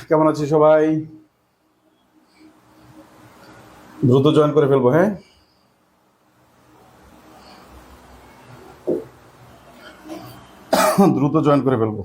কেমন আছি সবাই? দ্রুত জয়েন করে ফেলবো, হ্যাঁ? দ্রুত জয়েন করে ফেলবো।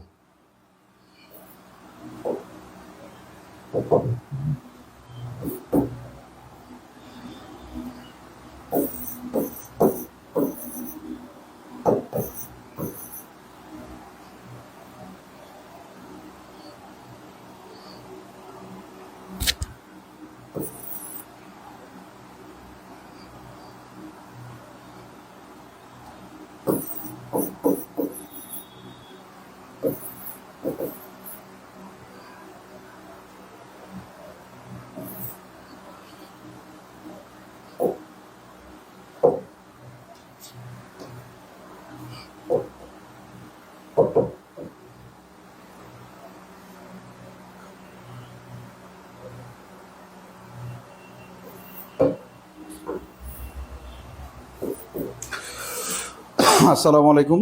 আসসালামু আলাইকুম,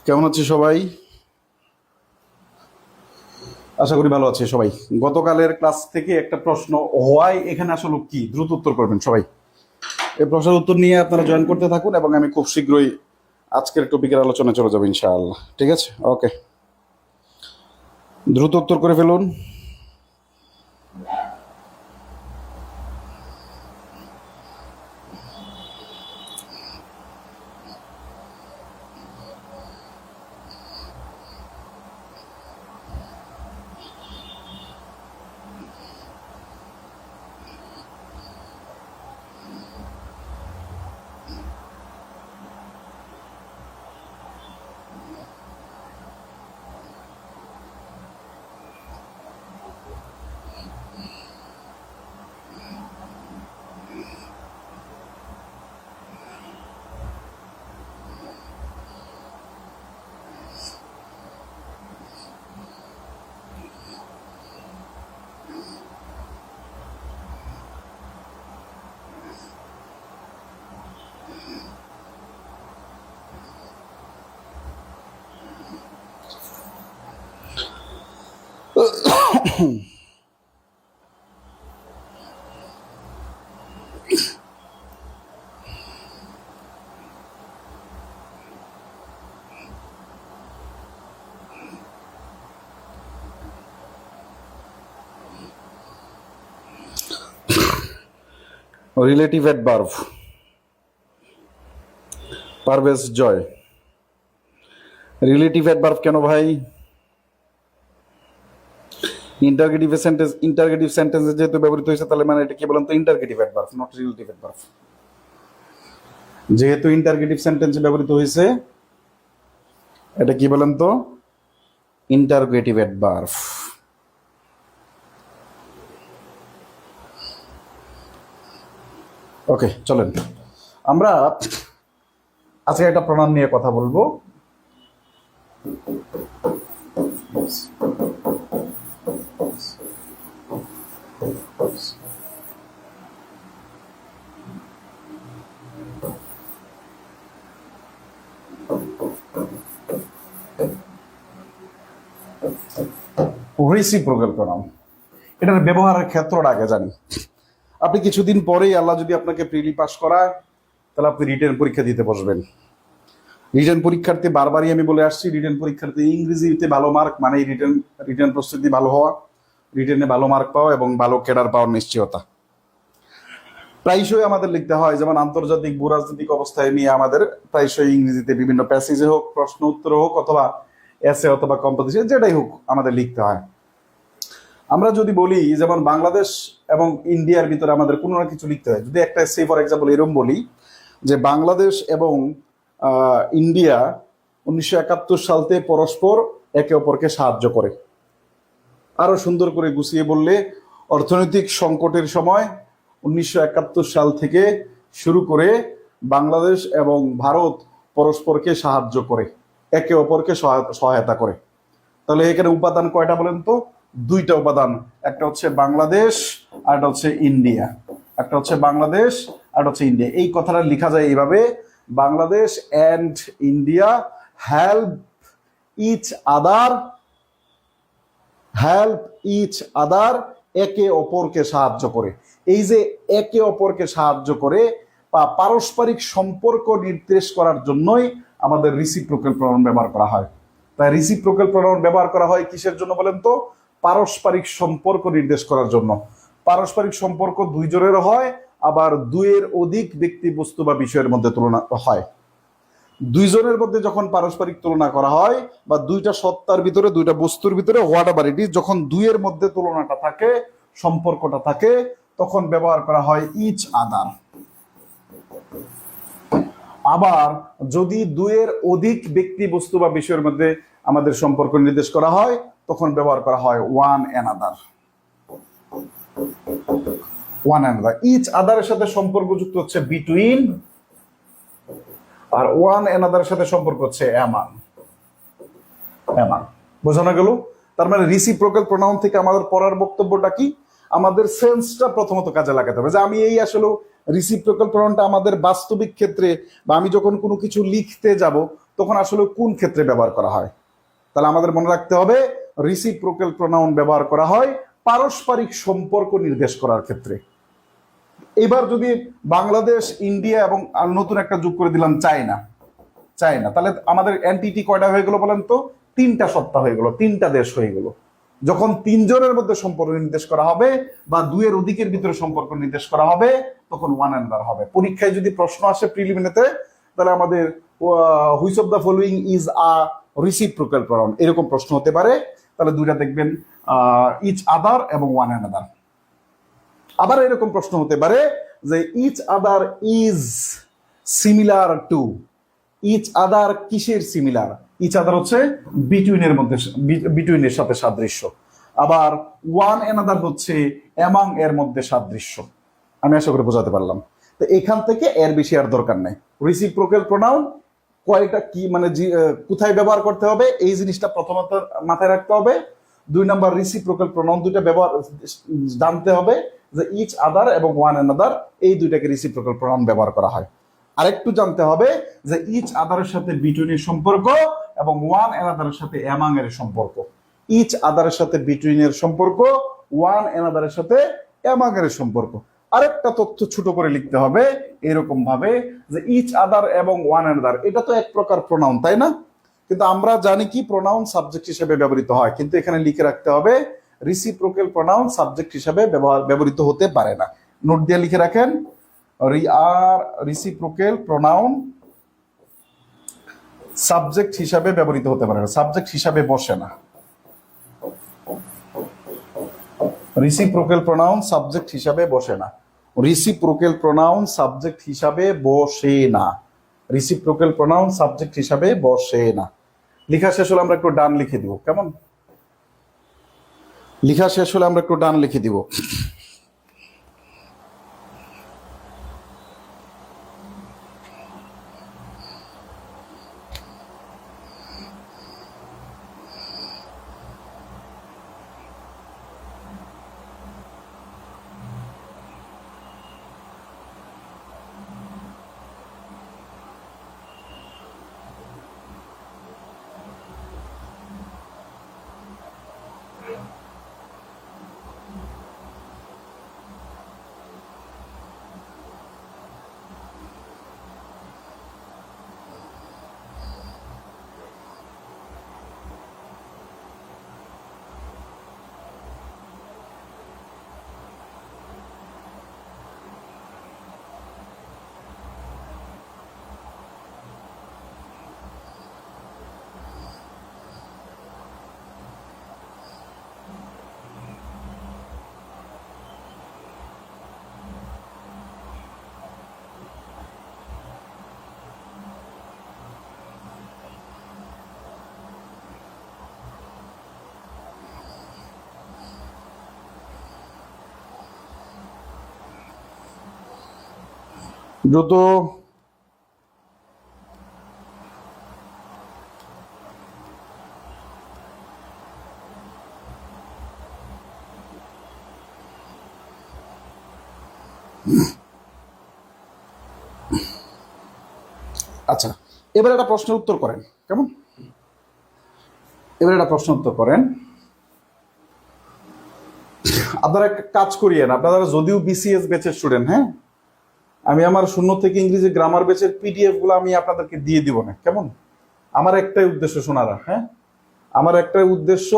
কেমন আছি সবাই? আশা করি ভালো আছে সবাই। গতকালের ক্লাস থেকে একটা প্রশ্ন, হোয়াই এখানে আসলে কি, দ্রুত উত্তর করবেন সবাই। এই প্রশ্নের উত্তর নিয়ে আপনারা জয়েন করতে থাকুন এবং আমি খুব শীঘ্রই আজকের টপিকের আলোচনায় চলে যাবো ইনশাআল্লাহ। ঠিক আছে, ওকে, দ্রুত উত্তর করে ফেলুন। রিলেটিভ অ্যাডভার্ব, পারভেজ জয়। রিলেটিভ অ্যাডভার্ব কেন ভাই? ইন্টারগেটিভ সেন্টেন্সে যেহেতু ব্যবহৃত হয়েছে, তাহলে মানে এটা কি বলেন তো? Interrogative adverb, not relative adverb. যেহেতু ইন্টারগেটিভ সেন্টেন্সে ব্যবহৃত হয়েছে, এটা কি বলেন তো? Interrogative adverb. ওকে, চলেন আমরা আজকে একটা প্রণাম নিয়ে কথা বলবো। রেসিপ্রোকাল প্রণাম, এটার ব্যবহারের ক্ষেত্রটা আগে জানি। আপনি কিছুদিন পরেই আল্লাহ যদি আপনাকে প্রিলি পাস করায়, তাহলে আপনি রিটেন পরীক্ষা দিতে বসবেন। রিটেন পরীক্ষার্থী, বারবারই আমি বলে আসছি, রিটেন পরীক্ষার্থী ইংরেজিতে ভালো মার্ক মানে রিটেন প্রস্তুতি ভালো হওয়া, রিটেনে ভালো মার্ক পাওয়া এবং ভালো ক্যাডার পাওয়ার নিশ্চয়তা। প্রায়শই আমাদের লিখতে হয়, যেমন আন্তর্জাতিক ভূরাজনৈতিক অবস্থায় নিয়ে আমাদের প্রায়শই ইংরেজিতে বিভিন্ন প্যাসেজে হোক, প্রশ্ন উত্তরে হোক, অথবা এসে অথবা কম্পোজিশন, যেটাই হোক আমাদের লিখতে হয়। আমরা যদি বলি যেমন বাংলাদেশ এবং ইন্ডিয়ার ভিতরে আমাদের কোনো না কিছু লিখতে হয়, যদি একটা সে ফর এক্সাম্পল এরকম বলি যে বাংলাদেশ এবং ইন্ডিয়া 1971 সালতে পরস্পর একে অপরকে সাহায্য করে। আরো সুন্দর করে গুছিয়ে বললে, অর্থনৈতিক সংকটের সময় 1971 সাল থেকে শুরু করে বাংলাদেশ এবং ভারত পরস্পরকে সাহায্য করে, একে অপরকে সহায়তা করে। তাহলে এখানে উপাদান কয়টা বলেন তো? দুইটা উপাদান, একটা হচ্ছে বাংলাদেশ আর একটা হচ্ছে ইন্ডিয়া। একটা হচ্ছে বাংলাদেশ আর হচ্ছে ইন্ডিয়া। এই কথাটা লেখা যায় এইভাবে, Bangladesh and India help each other help each other, একে অপরকে সাহায্য করে। এই যে একে অপরকে সাহায্য করে বা পারস্পরিক সম্পর্ক নির্দেশ করার জন্যই আমাদের রিসিপ্রোকাল প্রনাউন ব্যবহার করা হয়। তাই রিসিপ্রোকাল প্রনাউন ব্যবহার করা হয় কিসের জন্য বলেন তো? পারস্পরিক সম্পর্ক নির্দেশ করার জন্য। পারস্পরিক সম্পর্ক দুইজনের হয়, আবার দুইয়ের অধিক ব্যক্তি, বস্তু বা বিষয়ের মধ্যে তুলনা হয়। দুইজনের মধ্যে যখন পারস্পরিক তুলনা করা হয়, বা দুইটা সত্তার ভিতরে, দুইটা বস্তুর ভিতরে, হোয়াট এভার ইট ইজ, যখন দুইয়ের মধ্যে তুলনাটা থাকে, সম্পর্কটা থাকে, তখন ব্যবহার করা হয় ইচ আদার। আবার যদি দুইয়ের অধিক ব্যক্তি, বস্তু বা বিষয়ের মধ্যে আমাদের সম্পর্ক নির্দেশ করা হয়, তখন ব্যবহার করা হয় one another. One another, each আদারের সাথে সম্পর্ক যুক্ত হচ্ছে বিটুইন, আর ওয়ান অ্যানাদারের সাথে সম্পর্ক হচ্ছে অ্যামাং। অ্যামাং, বোঝানো গেল? তার মানে রিসিপ্রোকাল প্রোনাউন থেকে আমাদের পড়ার বক্তব্যটা কি? আমাদের সেন্সটা প্রথমত কাজে লাগাতে হবে, যে আমি এই আসলে রিসিপ্রোকাল প্রোনাউনটা আমাদের বাস্তবিক ক্ষেত্রে, বা আমি যখন কোনো কিছু লিখতে যাব তখন আসলে কোন ক্ষেত্রে ব্যবহার করা হয়। তাহলে আমাদের মনে রাখতে হবে রিসিপ্রোকাল প্রোনাউন ব্যবহার করা হয় পারস্পরিক সম্পর্ক নির্দেশ করার ক্ষেত্রে। এবার যদি বাংলাদেশ, ইন্ডিয়া এবং নতুন একটা যোগ করে দিলাম চায়না, চায়না, তাহলে আমাদের এন্টিটি কয়টা হয়ে গেল বলেন তো? তিনটা সত্তা হয়ে গেল, তিনটা দেশ হয়ে গেল। যখন তিনজনের মধ্যে সম্পর্ক নির্দেশ করা হবে বা দুইয়ের অধিকের ভিতরে সম্পর্ক নির্দেশ করা হবে, তখন ওয়ান অ্যানাদার হবে। পরীক্ষায় যদি প্রশ্ন আসে প্রিলিমিনারিতে, তাহলে আমাদের which of the following is a reciprocal pronoun, এরকম প্রশ্ন হতে পারে। তাহলে দুইটা দেখবেন, ইচ আদার এবং ওয়ান অ্যানাদার। আবার এরকম প্রশ্ন হতে পারে যে each other is similar to. Each other কিসের সিমিলার? ইচ আদার হচ্ছে বিটুইনের মধ্যে, বিটুইনের সাথে সাদৃশ্য। আবার ওয়ান অ্যানাদার হচ্ছে অ্যামাং এর মধ্যে সাদৃশ্য। আমি আশা করে বোঝাতে পারলাম। তো এখান থেকে এর বেশি আর দরকার নেই। রিসিপ্রোকাল প্রোনাউন কয়টা কি, মানে কোথায় ব্যবহার করতে হবে, এই জিনিসটা প্রথমত মাথায় রাখতে হবে। দুই নাম্বার, রিসিপ্রোকাল প্রোনাউন দুইটা ব্যবহার জানতে হবে, যে ইচ আদার এবং ওয়ান অ্যানাদার, এই দুইটাকে রিসিপ্রোকাল প্রোনাউন ব্যবহার করা হয়। আরেকটু জানতে হবে যে ইচ আদারের সাথে বিটুইনের সম্পর্ক এবং ওয়ান অ্যানাদারের সাথে অ্যামাং এর সম্পর্ক। ইচ আদারের সাথে বিটুইনের সম্পর্ক, ওয়ান অ্যানাদারের সাথে অ্যামাং এর সম্পর্ক। আরেকটা তথ্য ছোট করে লিখতে হবে এরকম ভাবে, যে ইচ আদার এবং ওয়ান অ্যানাদার, এটা তো এক প্রকার প্রোনাউন, তাই না? কিন্তু আমরা জানি কি প্রোনাউন সাবজেক্ট হিসেবে ব্যবহৃত হয়, কিন্তু এখানে লিখে রাখতে হবে রিসিপ্রোকাল প্রোনাউন সাবজেক্ট হিসেবে ব্যবহৃত হতে পারে না। নোট দিয়ে লিখে রাখেন, রিসিপ্রোকাল প্রোনাউন সাবজেক্ট হিসাবে ব্যবহৃত হতে পারে না, সাবজেক্ট হিসাবে বসে না। রিসিপ্রোকাল প্রোনাউন সাবজেক্ট হিসাবে বসে না। রিসিপ্রোকাল প্রোনাউন সাবজেক্ট হিসাবে বসে না। রিসিপ্রোকাল প্রোনাউন সাবজেক্ট হিসাবে বসে না। লেখা শেষ হলে আমরা একটু ডান লিখে দিব, কেমন? লেখা শেষ হলে আমরা একটু ডান লিখে দিব। দ্রুত আচ্ছা, এবার একটা প্রশ্নের উত্তর করেন, কেমন? এবার একটা প্রশ্ন উত্তর করেন আপনারা একটা কাজ করিয়েন, আপনারা যদিও বিসিএস ব্যাচের স্টুডেন্ট, হ্যাঁ, আমি আমার শূন্য থেকে ইংরেজি গ্রামার ব্যাচের পিডিএফ গুলো আমি আপনাদেরকে দিয়ে দিব না, কেমন? আমার একটাই উদ্দেশ্য শোনারা, হ্যাঁ, আমার একটাই উদ্দেশ্য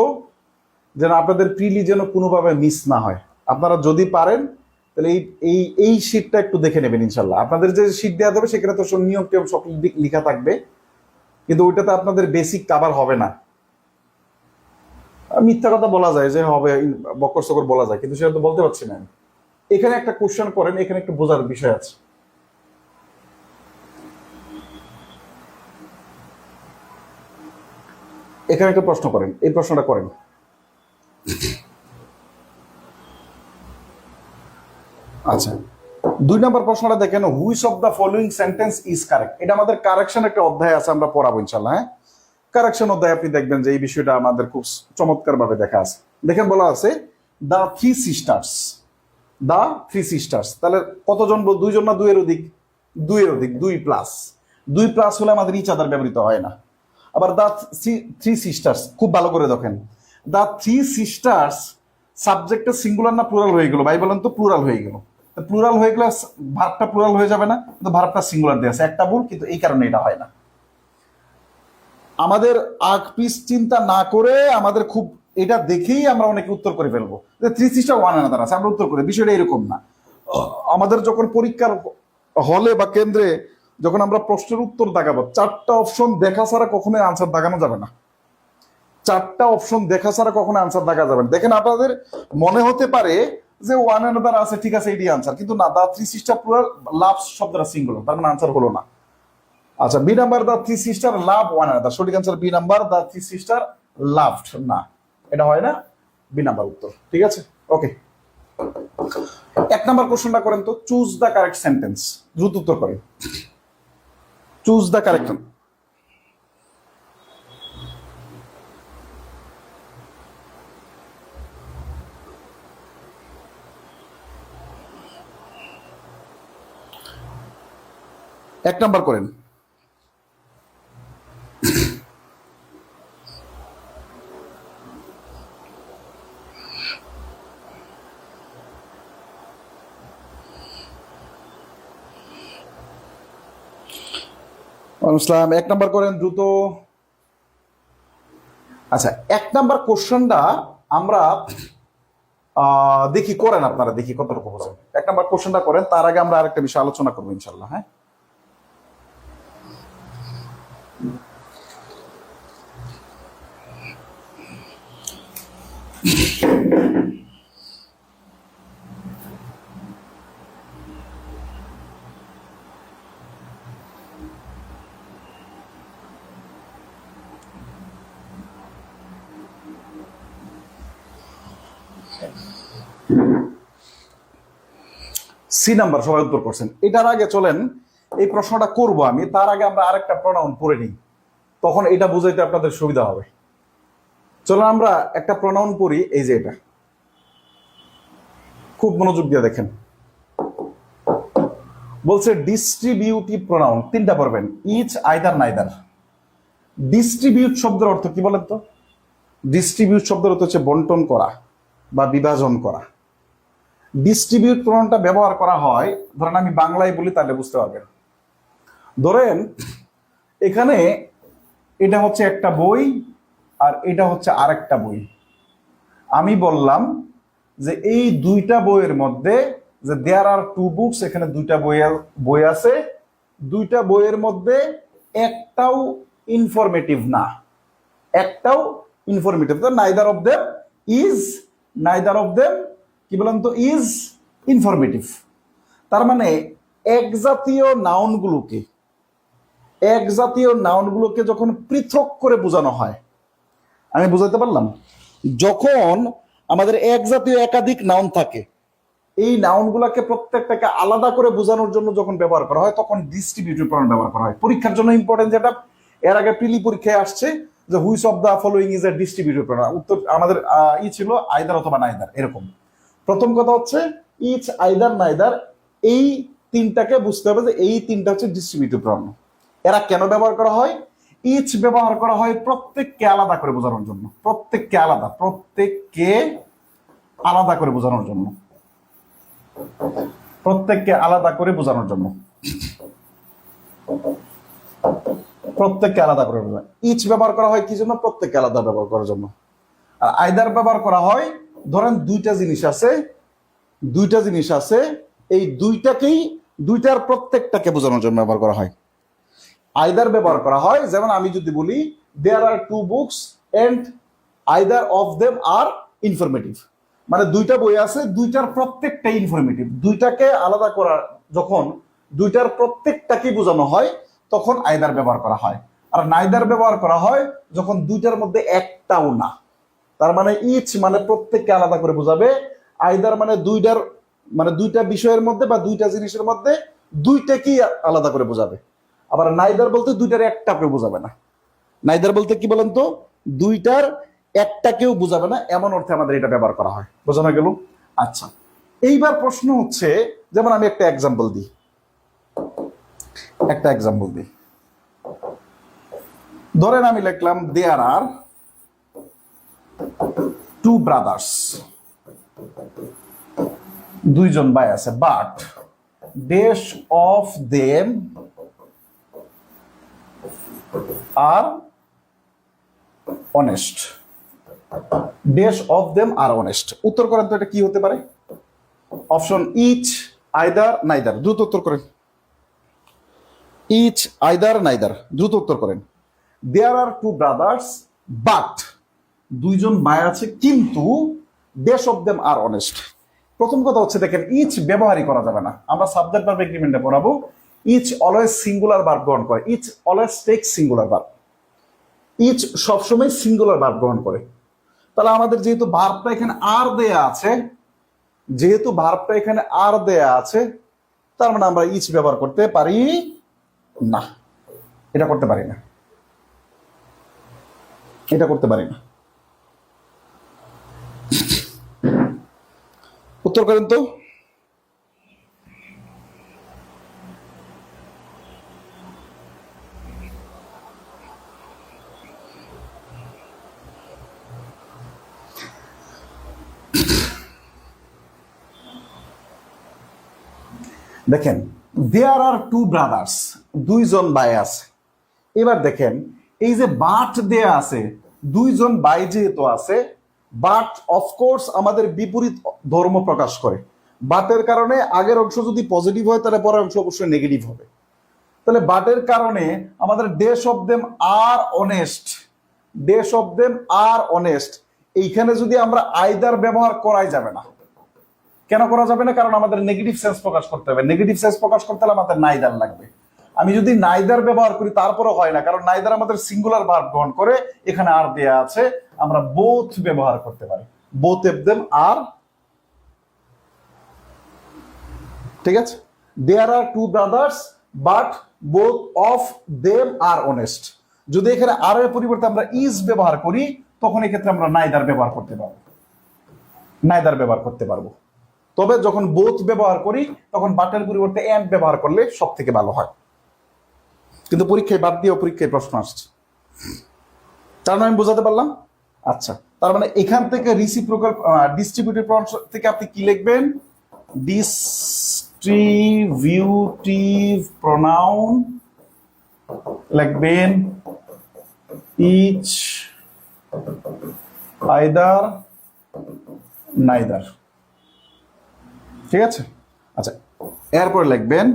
যেন আপনাদের প্রিলি যেন কোনোভাবে মিস না হয়। আপনারা যদি পারেন তাহলে এই এই এই শীটটা একটু দেখে নেবেন ইনশাল্লাহ। আপনাদের যে শীট দেওয়া দেবে সেখানে তো সব নিয়ম টিয়ম সব লেখা থাকবে, কিন্তু ওইটাতে আপনাদের বেসিক কাভার হবে না। মিথ্যা কথা বলা যায় যে হবে, বকর সকর বলা যায়, কিন্তু সেটা তো বলতে পারছি না আমি। এখানে একটা কোশ্চেন করেন, এখানে একটু বোঝার বিষয় আছে। এখানে একটা প্রশ্ন করেন, এই প্রশ্নটা করেন। আচ্ছা, 2 নম্বর প্রশ্নটা দেখেন, which of the following sentence is correct. এটা আমাদের কারেকশন একটা অধ্যায় আছে, আমরা পড়াবো ইনশাল্লাহ। হ্যাঁ, কারেকশন অধ্যায় আপনি দেখবেন যে এই বিষয়টা আমাদের খুব চমৎকার ভাবে দেখা আছে। দেখেন বলা আছে the three sisters, the three sisters. তাহলে কতজন? 2 জন না 2 এর অধিক? 2 এর অধিক, 2 প্লাস। 2 প্লাস হলে আমাদের ইচ আদার ব্যবহৃত হয় না। আবার দ্য থ্রি সিস্টার্স, খুব ভালো করে দেখেন, দ্য থ্রি সিস্টার্স সাবজেক্টটা সিঙ্গুলার না প্লুরাল হয়ে গেল? ভাই বলেন তো, প্লুরাল হয়ে গেল। প্লুরাল হয়ে গেলে ভার্বটা প্লুরাল হয়ে যাবে না? কিন্তু ভার্বটা সিঙ্গুলার দিয়ে আছে, একটা ভুল, কিন্তু এই কারণে এটা হয় না। আমাদের আগ পিস চিন্তা না করে আমাদের খুব এটা দেখেই আমরা অনেকে উত্তর করে ফেলবো যে থ্রি সিস্টার ওয়ান আনাদার আছে, আমরা উত্তর করি। বিষয়টা এরকম না। আমাদের যখন পরীক্ষার হলে বা কেন্দ্রে যখন আমরা প্রশ্নের উত্তর দাগাবো, 4টা অপশন দেখা ছাড়া কখনোই আনসার দাগানো যাবে না। 4টা অপশন দেখা ছাড়া কখনো আনসার দেখা যাবে না। দেখেন, আপনাদের মনে হতে পারে যে ওয়ান আনাদার আছে, ঠিক আছে, এটি আনসার, কিন্তু না, the three sister plural, love শব্দটা সিঙ্গুলার, তার মানে আনসার হলো না। আচ্ছা, B number, the three sister love one another, সঠিক answer B number, the three sister loved না, এটা হয় না, বি নাম্বার উত্তর। ঠিক আছে, ওকে। 1 নাম্বার কোশ্চেনটা করেন তো, চুজ দ্য কারেক্ট সেন্টেন্স, দ্রুত উত্তর করেন। Choose the correct. এক নাম্বার করেন। ইসলাম 1 নাম্বার করেন দ্রুত। আচ্ছা, 1 নাম্বার কোশ্চেনটা আমরা দেখি করেন, আপনারা দেখি কতটুকু বোঝেন। 1 নাম্বার কোশ্চেনটা করেন, তার আগে আমরা আরেকটা বিষয় আলোচনা করবো ইনশাল্লাহ। হ্যাঁ, সি নাম্বার সবাই উত্তর করছেন। এটার আগে চলেন, এই প্রশ্নটা করব আমি, তার আগে আমরা আরেকটা প্রোনাউন পড়ে নিই, তখন এটা বুঝাইতে আপনাদের সুবিধা হবে। চলেন আমরা একটা প্রোনাউন পড়ি, এই যে এটা, খুব মনোযোগ দিয়ে দেখেন। বলছে ডিস্ট্রিবিউটিভ প্রোনাউন, 3টা পড়বেন, ইচ, আইদার, নাইদার। ডিস্ট্রিবিউট শব্দের অর্থ কি বলেন তো? ডিস্ট্রিবিউট শব্দের অর্থ হচ্ছে বন্টন করা বা বিভাজন করা। ডিস্ট্রিবিউট প্রোনাউনটা ব্যবহার করা হয়, ধরেন আমি বাংলায় বলি তাহলে বুঝতে পারবেন। ধরেন এখানে এটা হচ্ছে একটা বই আর এটা হচ্ছে আরেকটা বই। আমি বললাম যে এই 2টা বইয়ের মধ্যে, যে দেয়ার আর 2 বুকস, এখানে 2টা বই আছে, 2টা বইয়ের মধ্যে একটাও ইনফরমেটিভ না, একটাও informative. Neither of them is, neither of them কি বলেন তো, ইজ ইনফরমেটিভ। তার মানে এক জাতীয় নাউনগুলোকে যখন পৃথক করে বোঝানো হয়, আমি বুঝাতে পারলাম? যখন আমাদের এক জাতীয় একাধিক নাউন থাকে, এই নাউনগুলোকে প্রত্যেকটাকে আলাদা করে বোঝানোর জন্য যখন ব্যবহার করা হয়, তখন ডিস্ট্রিবিউটিভ প্রোনাউন ব্যবহার করা হয়। পরীক্ষার জন্য ইম্পর্টেন্ট, যেটা এর আগে প্রিলি পরীক্ষায় আসছে, যে which of the following is a distributive pronoun. উত্তর আমাদের ছিল আইদার অথবা নাইদার, এরকম। প্রথম কথা হচ্ছে ইচ, আইদার, নাইদার, এই 3টাকে বুঝতে হবে যে এই 3টা হচ্ছে ডিস্ট্রিবিউটিভ প্রোনাউন। এরা কেন ব্যবহার করা হয়? ইচ ব্যবহার করা হয় প্রত্যেককে আলাদা করে বোঝানোর জন্য, প্রত্যেককে আলাদা, প্রত্যেককে আলাদা করে বোঝানোর জন্য, প্রত্যেককে আলাদা করে বোঝানোর জন্য, প্রত্যেককে আলাদা করে বোঝানো। ইচ ব্যবহার করা হয় কি জন্য? প্রত্যেককে আলাদা ব্যবহার করার জন্য। আর আইদার ব্যবহার করা হয়, ধরেন দুইটা জিনিস আছে, এই দুইটার প্রত্যেকটাকে বোঝানোর জন্য ব্যবহার করা হয়। আইদার ব্যবহার করা হয়, যেমন আমি যদি বলি there are two books and either of them are informative, মানে দুইটা বই আছে, দুইটার প্রত্যেকটাই ইনফরমেটিভ। দুইটাকে আলাদা করা, যখন দুইটার প্রত্যেকটাকে বোঝানো হয় তখন আইদার ব্যবহার করা হয়। আর নাইদার ব্যবহার করা হয় যখন দুইটার মধ্যে একটাও না। তার মানে ইচ মানে প্রত্যেককে আলাদা করে বোঝাবে, আইদার মানে দুইটা বিষয়ের মধ্যে বা দুইটা জিনিসের মধ্যে দুইটাকেই আলাদা করে বোঝাবে। আবার নাইদার বলতে দুইটার একটাকে বোঝাবে না। নাইদার বলতে কি বলেন তো? দুইটার একটাকেও বোঝাবে না, এমন অর্থে আমাদের এটা ব্যবহার করা হয়। বোঝানো গেল? আচ্ছা, এইবার প্রশ্ন হচ্ছে, যেমন আমি একটা এক্সাম্পল দিই, ধরেন আমি লিখলাম দেয়ার আর টু ব্রাদার্স, দুইজন ভাই আছে, but dash of them are honest, dash of them are honest. উত্তর করেন তো এটা কি হতে পারে? Option each, either, neither. দ্রুত উত্তর করেন। Each, either, neither. দ্রুত উত্তর করেন। There are two brothers but, দুইজন ভাই আছে কিন্তু dash of them are honest. প্রথম কথা হচ্ছে, দেখেন ইচ ব্যবহারই করা যাবে না। আমরা সাবজেক্ট ভার্ব এগ্রিমেন্টে পড়াবো, ইচ অলওয়েজ সিঙ্গুলার ভার্ব গ্রহণ করে, each always take singular verb, each সবসময় সিঙ্গুলার ভার্ব গ্রহণ করে। তাহলে আমাদের যেহেতু ভার্বটা এখানে আর দেয়া আছে, তার মানে আমরা ইচ ব্যবহার করতে পারি না, এটা করতে পারি না। উত্তর করেন তো। দেখেন দেয়ার আর টু ব্রাদার্স, দুইজন ভাই আছে। এবার দেখেন এই যে বাট দেয়া আছে, দুইজন ভাই যেহেতু আছে, বাট অফকোর্স আমাদের বিপরীত ধর্ম প্রকাশ করে। বাটের কারণে আগের অংশ যদি পজিটিভ হয় তাহলে পরের অংশ অবশ্যই নেগেটিভ হবে। তাহলে বাটের কারণে আমাদের dash of them are honest, এইখানে যদি আমরা আইদার ব্যবহার করাই যাবে না। কেন করা যাবে না? কারণ আমাদের নেগেটিভ সেন্স প্রকাশ করতে হবে। নেগেটিভ সেন্স প্রকাশ করতে হলে আমাদের নাইদার লাগবে। আমি যদি নাইদার ব্যবহার করি তারপরে হয় না, কারণ নাইদার আমাদের সিঙ্গুলার ভার্ব গ্রহণ করে, এখানে আর দেয়া আছে, আমরা বোথ ব্যবহার করতে পারি, বোথ অফ দেম আর। ঠিক আছে, there are two brothers but both of them are honest. যদি এখানে আর এর পরিবর্তে আমরা ইজ ব্যবহার করি, তখন এক্ষেত্রে আমরা নাইদার ব্যবহার করতে পারবো। তবে যখন বোথ ব্যবহার করি তখন বাটের পরিবর্তে এন্ড ব্যবহার করলে সব থেকে ভালো হয়। কিন্তু পরীক্ষায় বাদ দিয়ে পরীক্ষায় প্রশ্ন আসছে, তার মানে আমি বোঝাতে পারলাম? আচ্ছা, তার মানে এখান থেকে রিসিপ্রোকাল ডিস্ট্রিবিউটিভ প্রনাউন থেকে আপনি কি লিখবেন? ডিস্ট্রিবিউটিভ প্রনাউন লিখবেন ইচ, আইদার, নাইদার। ঠিক আছে? আচ্ছা, এরপর লিখবেন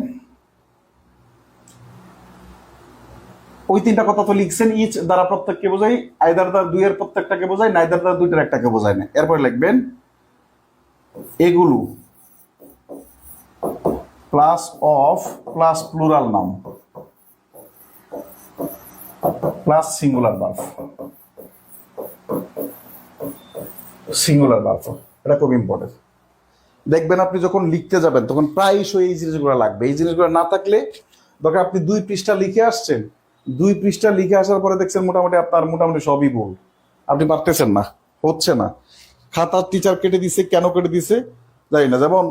ওই তিনটা কথা তো লিখছেন, ইচ দ্বারা প্রত্যেককে বোঝাই, আইদার দ্বারা দুইয়ের প্রত্যেকটাকে বোঝাই, নাইদার দ্বারা দুইটার একটাকে বোঝায় না। এরপর লিখবেন এগুলো plus of plus plural noun plus singular verb. এটা খুব ইম্পর্টেন্ট। দেখবেন আপনি যখন লিখতে যাবেন তখন প্রায়শই এই জিনিসগুলো লাগবে। এই জিনিসগুলো না থাকলে, দরকার আপনি 2 পৃষ্ঠা লিখে আসছেন, 2 পৃষ্ঠা লিখে আসার পরে দেখছেন মোটামুটি সবই ভুল, আপনি পারতেছেন না, হচ্ছে না। খাতার টিচার কেটে দিছে, কেন কেটে দিছে জানি না। যেমন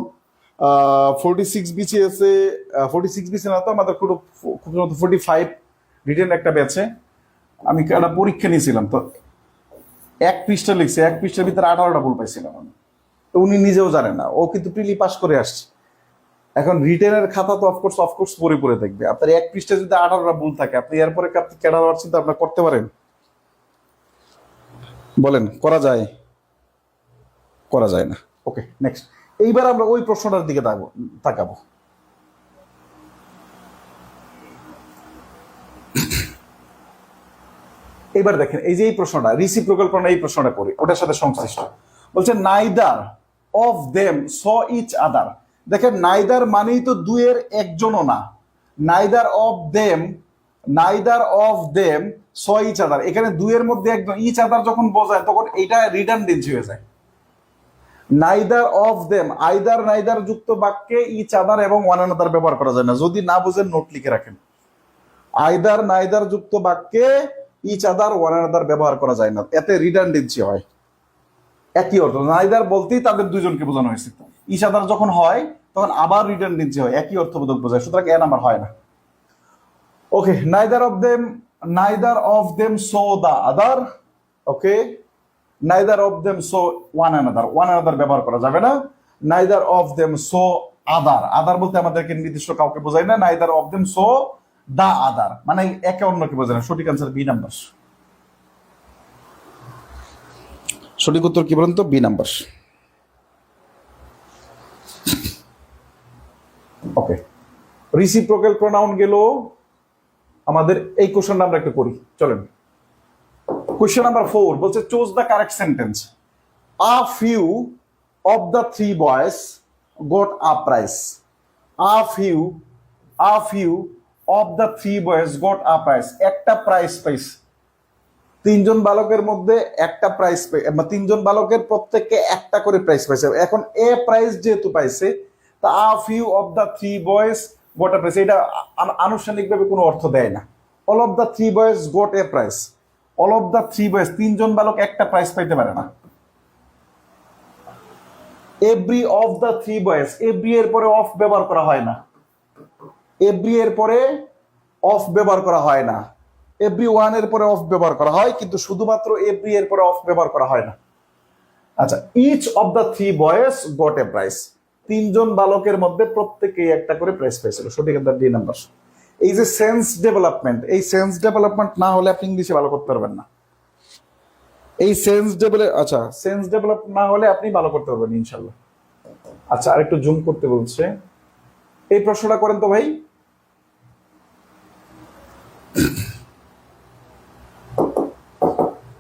46 বিসি আছে, 46 বিসি না তো আমাদের খুব 45 রিটেন একটা ব্যাচে আমি একটা পরীক্ষা নিয়েছিলাম, তো 1 পৃষ্ঠা লিখছে, 1 পৃষ্ঠার ভিতরে 18টা ভুল পাইছিলাম আমি। তো উনি নিজেও জানে না, ও কিন্তু প্রিলি পাস করে আসছে। এখন রিটেনের খাতা তো অফকোর্স পড়ে পড়ে দেখবে। আপনার এক পৃষ্ঠে যদি 18টা ভুল থাকে, আপনি এরপরে আপনি ক্যাডার চিন্তা আপনার করতে পারেন? বলেন করা যায়? করা যায় না। ওকে, নেক্সট। এইবার আমরা ওই প্রশ্নটার দিকে তাকাবো। এবার দেখেন, এই যে এই প্রশ্নটা রিসিপ্রোকাল প্রনাউন, এই প্রশ্নটা করি ওটার সাথে সংশ্লিষ্ট। বলছে neither of them saw each other. দেখেন নাইদার মানেই তো দুইয়ের একজনও না। Neither of them saw each other, এখানে দুইয়ের মধ্যে একজন, ইচ আদার যখন বোঝায় তখন এটা রিডান্ডেন্সি হয়ে যায়। Neither of them, either neither যুক্ত বাক্যে ইচ আদার এবং ওয়ান আনাদার ব্যবহার করা যায় না। যদি না বুঝেন নোট লিখে রাখেন। আইদার নাইদার যুক্ত বাক্যে ইচ আদার ওয়ান আনাদার ব্যবহার করা যায় না, এতে রিডান্ডেন্সি হয়। একই অর্থ, নাইদার বলতেই তাদের দুইজনকে বোঝানো হয়েছে। ইচ আদার যখন হয় তখন আবার রিডান্ডেন্সি হয়, একই অর্থবোধক বোঝায়, সুতরাং এ নাম্বার হয় না। Okay, neither of them so the other. Okay, neither of them so one another ব্যবহার করা যাবে না। Neither of them so other বলতে আমাদেরকে নির্দিষ্ট কাউকে বোঝায় না। Neither of them so the other মানে একে অন্যকে বোঝায় না। সঠিক আনসার বি নাম্বার। সঠিক উত্তর কি বলেন তো? B number. Okay, reciprocal pronoun গেল আমাদের। এই কোশ্চেনটা আমরা একটু করি, চলেন। কোশ্চেন নাম্বার 4 বলছে choose the correct sentence. A few of the three boys got a prize. A few of the three boys got a prize, একটা প্রাইজ পাইছে। তিনজন বালকের মধ্যে একটা প্রাইজ পাই, তিনজন বালকের প্রত্যেককে একটা করে প্রাইজ পাইছে। এখন এ প্রাইজ যেহেতু পাইছে, তা a few of the three boys got a prize, এটা আনুষ্ঠানিকভাবে কোনো অর্থ দেয় না। All of the three boys got a prize, all of the three boys, তিনজন বালক একটা প্রাইজ পাইতে পারে না। Every of the three boys, every এর পরে অফ ব্যবহার করা হয় না। এভরি এর পরে অফ ব্যবহার করা হয় না। এভরি ওয়ান এর পরে অফ ব্যবহার করা হয়, কিন্তু শুধুমাত্র এভরি এর পরে অফ ব্যবহার করা হয় না। আচ্ছা, each of the three boys got a prize, তিনজন বালকের মধ্যে প্রত্যেকেই একটা করে প্রাইজ পাইছিল। সঠিক আনসার ডি নাম্বার। এই যে সেন্স ডেভেলপমেন্ট, এই সেন্স ডেভেলপমেন্ট না হলে আপনি ইংলিশে ভালো করতে পারবেন না। এই সেন্স ডেভেলপ না হলে আপনি ভালো করতে পারবেন ইনশাল্লাহ। আচ্ছা, আরেকটু জুম করতে বলছে। এই প্রশ্নটা করেন তো ভাই।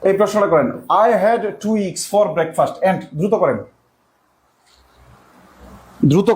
এই প্রশ্নটা করেন। I had 2 eggs for breakfast and, দ্রুত করেন। দ্রুত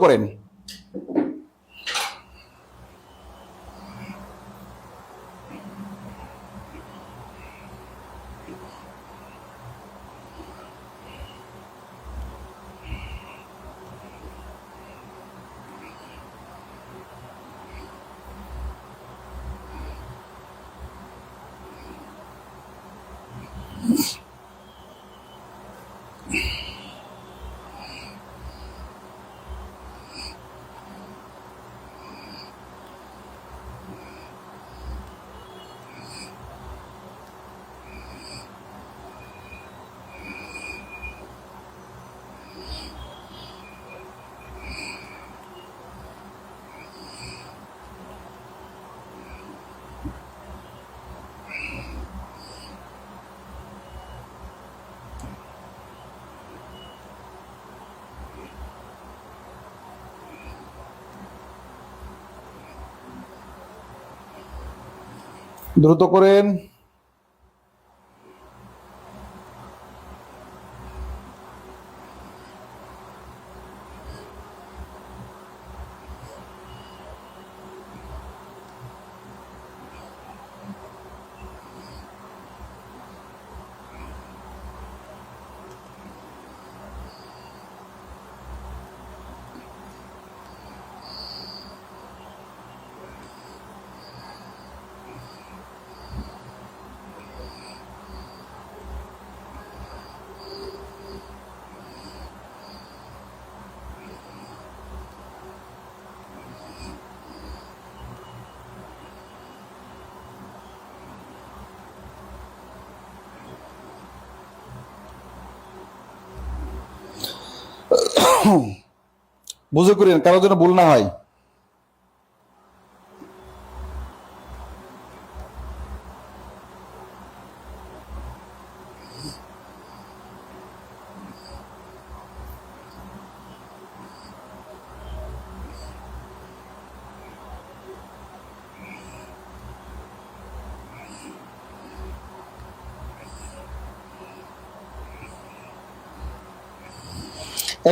করেন। বুঝে করেন, কারোর জন্য ভুল না হয়।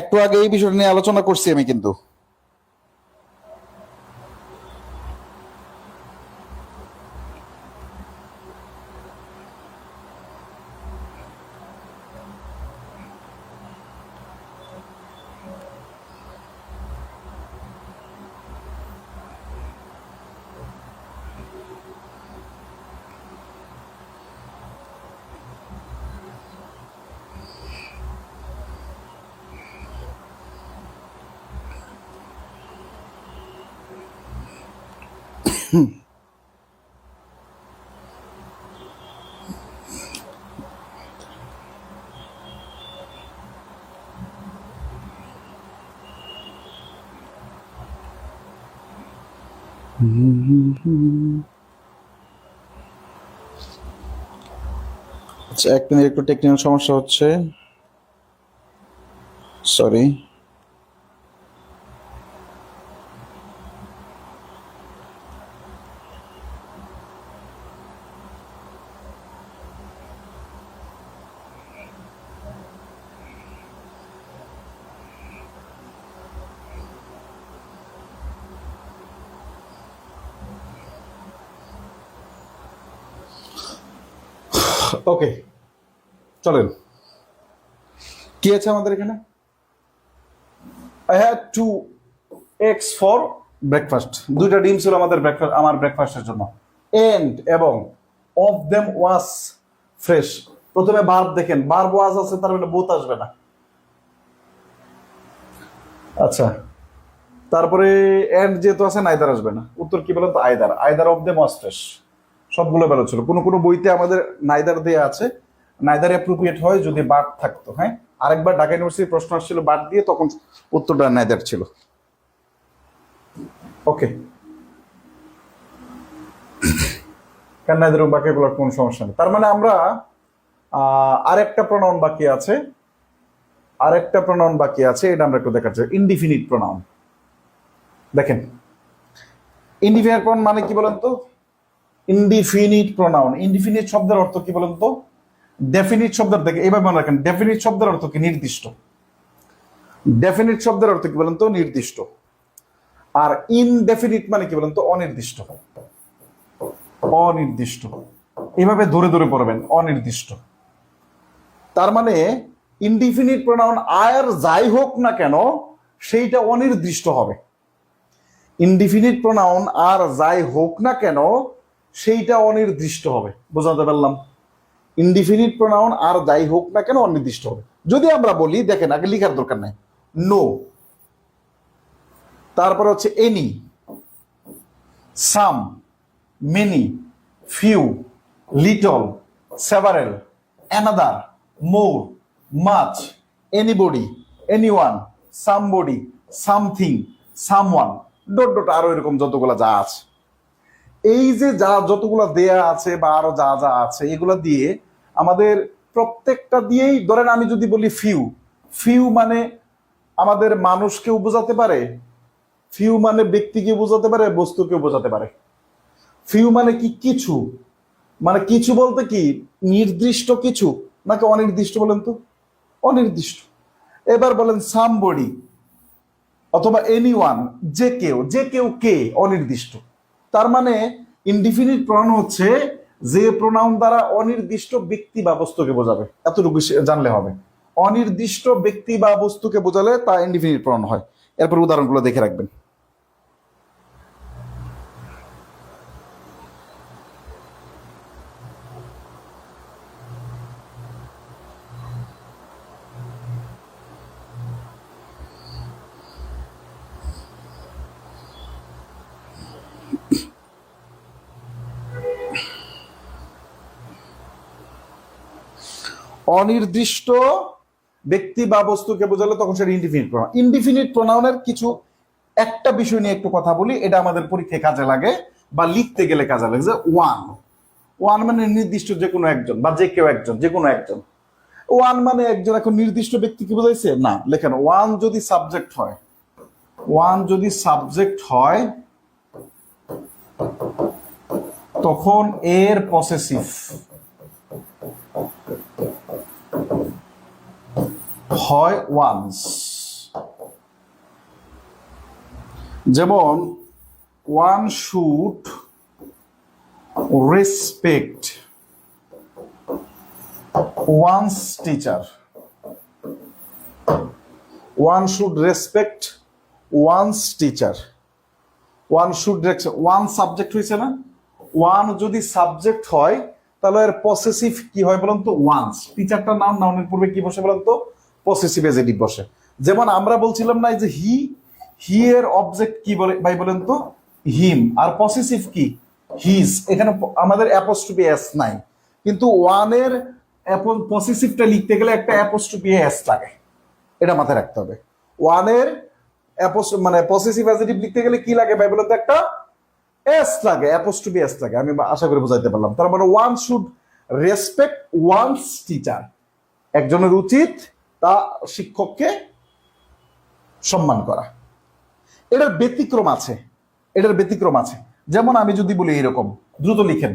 একটু আগে এই বিষয়টা নিয়ে আলোচনা করছি আমি কিন্তু। আচ্ছা, এক মিনিট, একটু টেকনিক্যাল সমস্যা হচ্ছে, সরি। ওকে, চলেন। কি আছে আমাদের এখানে? I had 2 eggs for breakfast. দুইটা ডিম ছিল আমাদের ব্রেকফাস্ট, আমার ব্রেকফাস্টের জন্য। এন্ড এবং অফ দেম ওয়াজ ফ্রেশ। প্রথমে ভার্ব দেখেন, ভার্ব ওয়াজ আছে, তার মানে বোথ আসবে না। আচ্ছা, তারপরে এন্ড যেহেতু আছে, নাইদার আসবে না। উত্তর কি বলেন তো? Either. Either of them was fresh. সবগুলো ভালো ছিল। কোনো কোনো বইতে আমাদের নাইদার দেয়া আছে। নাইদার অ্যাপ্রোপ্রিয়েট হয় যদি বাট থাকতো। হ্যাঁ, আরেকবার ঢাকা ইউনিভার্সিটির প্রশ্ন আসছিল বাট দিয়ে, তখন উত্তরটা নাইদার ছিল। ওকে, কেন নাইদার বাকি বলার কোন সমস্যা নেই। তার মানে আমরা আরেকটা প্রনাউন বাকি আছে, আরেকটা প্রনাউন বাকি আছে, এটা আমরা একটু দেখাচ্ছি। Indefinite pronoun. দেখেন, ইনডিফিনিট প্রনাউন মানে কি বলেন তো? ইনডিফিনিট প্রনাউন, ইনডিফিনিট শব্দের অর্থ কি বলেন তো? ডেফিনিট শব্দের, দেখে এইভাবে মনে রাখেন, ডেফিনিট শব্দের অর্থ কি? নির্দিষ্ট। ডেফিনিট শব্দের অর্থ কি বলেন তো? নির্দিষ্ট। আর ইনডেফিনিট মানে কি বলেন তো? অনির্দিষ্ট। অনির্দিষ্ট, এইভাবে ধরে ধরে পড়বেন, অনির্দিষ্ট। তার মানে ইনডিফিনিট প্রনাউন আর যাই হোক না কেন, সেইটা অনির্দিষ্ট হবে। ইনডিফিনিট প্রনাউন আর যাই হোক না কেন, সেইটা অনির্দিষ্ট হবে। বোঝাতে পারলাম? ইনডিফিনিট প্রনাউন আর যাই হোক না কেন অনির্দিষ্ট হবে। যদি আমরা বলি, দেখেন, আগে লিখার দরকার নাই, নো, তারপর হচ্ছে any, some, many, few, little, several, another, more, much, anybody, anyone, somebody, something, someone, dot dot, আরো এরকম যতগুলা যা আছে, এই যে যা যতগুলা দেয়া আছে বা আরো যা যা আছে, এগুলা দিয়ে আমাদের প্রত্যেকটা দিয়েই, ধরেন আমি যদি বলি ফিউ, ফিউ মানে আমাদের মানুষকেও বোঝাতে পারে, ফিউ মানে ব্যক্তিকে বোঝাতে পারে, বস্তুকেও বোঝাতে পারে। ফিউ মানে কি? কিছু। মানে কিছু বলতে কি নির্দিষ্ট কিছু নাকি অনির্দিষ্ট বলেন তো? অনির্দিষ্ট। এবার বলেন সামবডি অথবা এনিওয়ান, যে কেউ, যে কেউ কে, অনির্দিষ্ট। তার মানে ইনডিফিনিট প্রনাউন হচ্ছে যে প্রনাউন দ্বারা অনির্দিষ্ট ব্যক্তি বা বস্তুকে বোঝাবে। এতটুকু জানলে হবে। অনির্দিষ্ট ব্যক্তি বা বস্তুকে বোঝালে তা ইনডিফিনিট প্রনাউন হয়। এরপর উদাহরণগুলো দেখে রাখবেন। অনির্দিষ্ট ব্যক্তি বা বস্তুকে বোঝালে তখন সেটা ইনডিফিনিট প্রোনাউন। ইনডিফিনিট প্রোনাউনের কিছু একটা বিষয় নিয়ে একটু কথা বলি, এটা আমাদের পরীক্ষায় কাজে লাগে বা লিখতে গেলে কাজে লাগে। যে ওয়ান, ওয়ান মানে নির্দিষ্ট যে কোনো একজন বা যে কেউ একজন, যে কোনো একজন। ওয়ান মানে একজন, এখন নির্দিষ্ট ব্যক্তি কি বোঝাইছে না, লেখেন ওয়ান যদি সাবজেক্ট হয়, ওয়ান যদি সাবজেক্ট হয় তখন এর পসেসিভ হয় ওয়ান্স। যেমন one should respect one's teacher, one should respect one's teacher. One should, one subject হয়েছে না, ওয়ান যদি সাবজেক্ট হয় তাহলে এর পসেসিভ কি হয় বলুন তো, ওয়ান্স। টিচারটা নাউন, নাউনের পূর্বে কি বসে বলুন তো, পসেসিভ এজেটিভ বসে। যেমন আমরা বলছিলাম না যে হি, হি এর অবজেক্ট কি বলে ভাই বলেন তো, হিম, আর পসেসিভ কি, হিজ। এখানে আমাদের অ্যাপোস্ট্রফি এস নাই, কিন্তু ওয়ানের পসেসিভটা লিখতে গেলে একটা অ্যাপোস্ট্রফি এস লাগে, এটা মাথায় রাখতে হবে। ওয়ানের মানে পসেসিভ অ্যাডজেক্টিভ লিখতে গেলে কি লাগে ভাই বলতো, একটা এস লাগে, অ্যাপোস্ট্রফি এস লাগে। আমি আশা করি বোঝাইতে পারলাম। তার মানে one should respect one's teacher, একজনের উচিত তা শিক্ষককে সম্মান করা। এটার ব্যতিক্রম আছে, এটার ব্যতিক্রম আছে। যেমন আমি যদি বলি এরকম, দ্রুত লিখেন,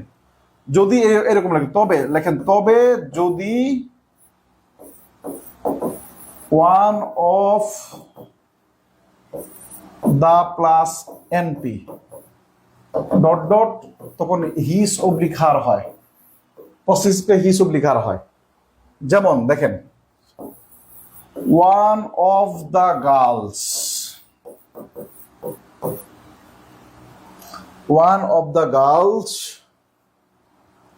যদি এরকম লেখেন, তবে লেখেন, তবে যদি one of the plus NP dot dot, তখন হিস অবলিক হার হয়, পসেসিভে হিস অবলিক হার হয়। যেমন দেখেন, one of the girls, one of the girls,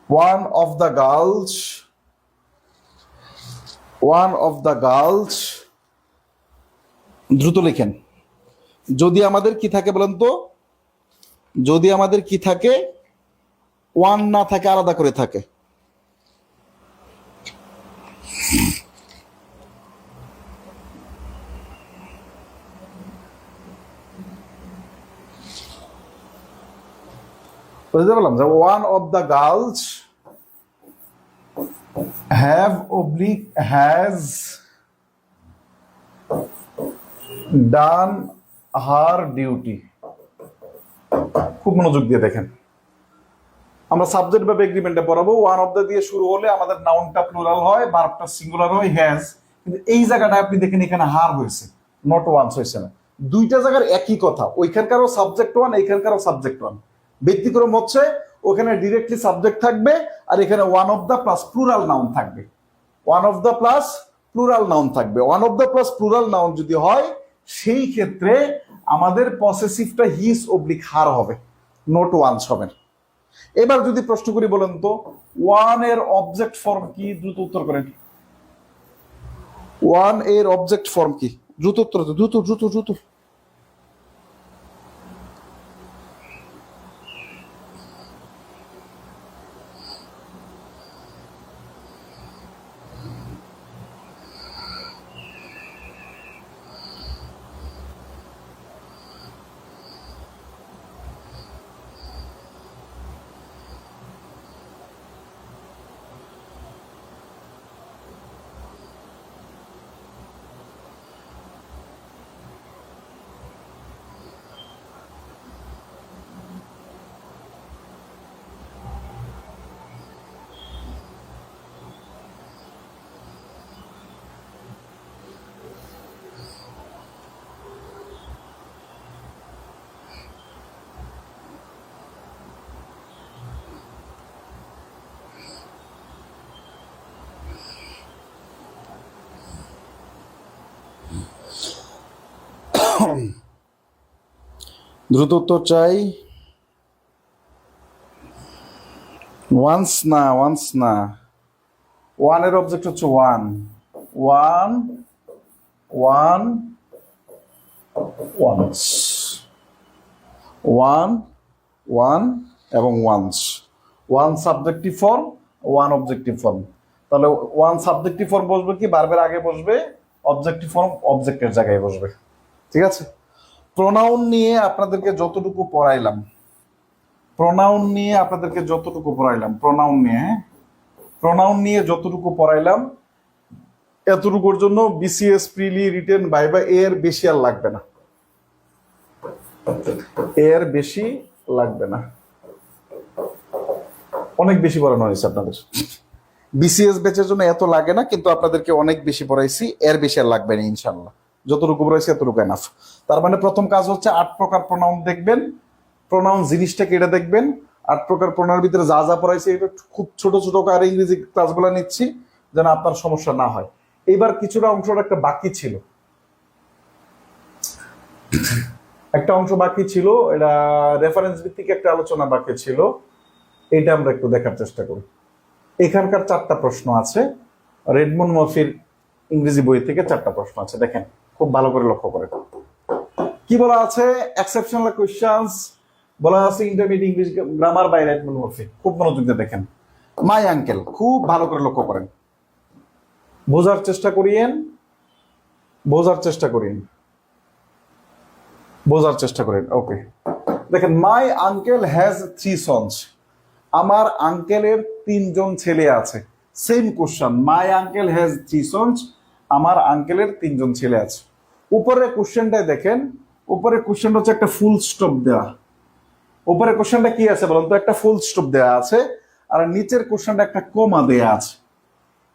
one of the girls, one of the girls. দ্রুত লিখেন। যদি আমাদের কি থাকে বলেন তো, যদি আমাদের কি থাকে, ওয়ান না থাকে, আলাদা করে থাকে। বুঝতে পারলাম যে one of the girls have oblique has done her duty. খুব মনোযোগ দিয়ে দেখেন, আমরা সাবজেক্ট ভাবে এগ্রিমেন্টে পড়াবো। ওয়ান অফ দ্য দিয়ে শুরু হলে আমাদের নাউনটা প্লুরাল হয়, ভার্বটা সিঙ্গুলার হয়, হ্যাজ। কিন্তু এই জায়গাটা আপনি দেখেন, এখানে হার হয়েছে, নট ওয়ান্স হয়েছে না। দুইটা জায়গার একই কথা, ওইখানকারও সাবজেক্ট ওয়ান, এইখানকারও সাবজেক্ট ওয়ান। ব্যতিক্রম হচ্ছে ওখানে ডিরেক্টলি সাবজেক্ট থাকবে, আর এখানে one of the plus plural noun থাকবে। One of the plus plural noun থাকবে। One of the plus plural noun যদি হয়, সেই ক্ষেত্রে আমাদের পসেসিভটা হিস অবলিক হার হবে, নট ওয়ান্স হবে। এবার যদি প্রশ্ন করি বলেন তো, ওয়ান এর অবজেক্ট ফর্ম কি? দ্রুত উত্তর করেন। ওয়ান এর অবজেক্ট ফর্ম কি? দ্রুত উত্তর, দ্রুত দ্রুত দ্রুত। দ্রুত উত্তর চাই। ওয়ান্স না, ওয়ান্স না, ওয়ানের অবজেক্ট হচ্ছে one, one, one, ones, one, one এবং ones. One subjective form, one objective form. তাহলে ওয়ান সাবজেক্টিভ ফর্ম বসবে কি, ভার্বের আগে বসবে, অবজেক্টিভ ফর্ম অবজেক্টের জায়গায় বসবে। ঠিক আছে? প্রোনাউন নিয়ে আপনাদেরকে যতটুকু পড়াইলাম, প্রোনাউন নিয়ে যতটুকু পড়াইলাম, এতটুকুর জন্য বিসিএস, প্রিলি, রিটেন, ভাইভা এর বেশি আর লাগবে না, অনেক বেশি পড়ানো হয়েছে আপনাদের। বিসিএস ব্যাচের জন্য এত লাগে না, কিন্তু আপনাদেরকে অনেক বেশি পড়াইছি, এর বেশি আর লাগবে না ইনশাল্লাহ। যতটুকু পড়াইছি এতটুকু এনাফ। তার মানে প্রথম কাজ হচ্ছে 8 প্রকার প্রোনাউন দেখবেন, প্রোনাউন জিনিসটাকে এটা দেখবেন। 8 প্রকার প্রোনাউনের ভিতরে যা যা পড়াইছি এটা খুব ছোট ছোট করে ইংরেজি ক্লাসগুলো নিচ্ছি যেন আপনার সমস্যা না হয়। এইবার কিছুটা অংশটা একটা বাকি ছিল, এটা রেফারেন্স ভিত্তিক একটা আলোচনা বাকি ছিল, এটা আমরা একটু দেখার চেষ্টা করি। এখানকার 4টা প্রশ্ন আছে, রেডমন্ড মরফির ইংরেজি বই থেকে 4টা প্রশ্ন আছে, দেখেন খুব ভালো করে লক্ষ্য করে। কি বলা আছে? এক্সেপশনাল কোয়েশ্চেনস বলা আছে, intermediate English grammar by Raymond Murphy. খুব মনোযোগ দিয়ে দেখেন। মাই আঙ্কেল, খুব ভালো করে লক্ষ্য করেন, বোঝার চেষ্টা করেন। ওকে, দেখেন, মাই আঙ্কেল হ্যাজ 3 সন্স। আমার আঙ্কেলের 3 জন ছেলে আছে। Same question, my uncle has 3 sons, আমার আঙ্কেলের 3 জন ছেলে আছে। উপরে কোশ্চেনটাই দেখেন, উপরে কোশ্চেনটা হচ্ছে একটা ফুল স্টপ দেওয়া। উপরে কোশ্চেনটা কি আছে বলুন তো? একটা ফুল স্টপ দেওয়া আছে, আর নিচের কোশ্চেনটা একটা কমা দেয়া আছে।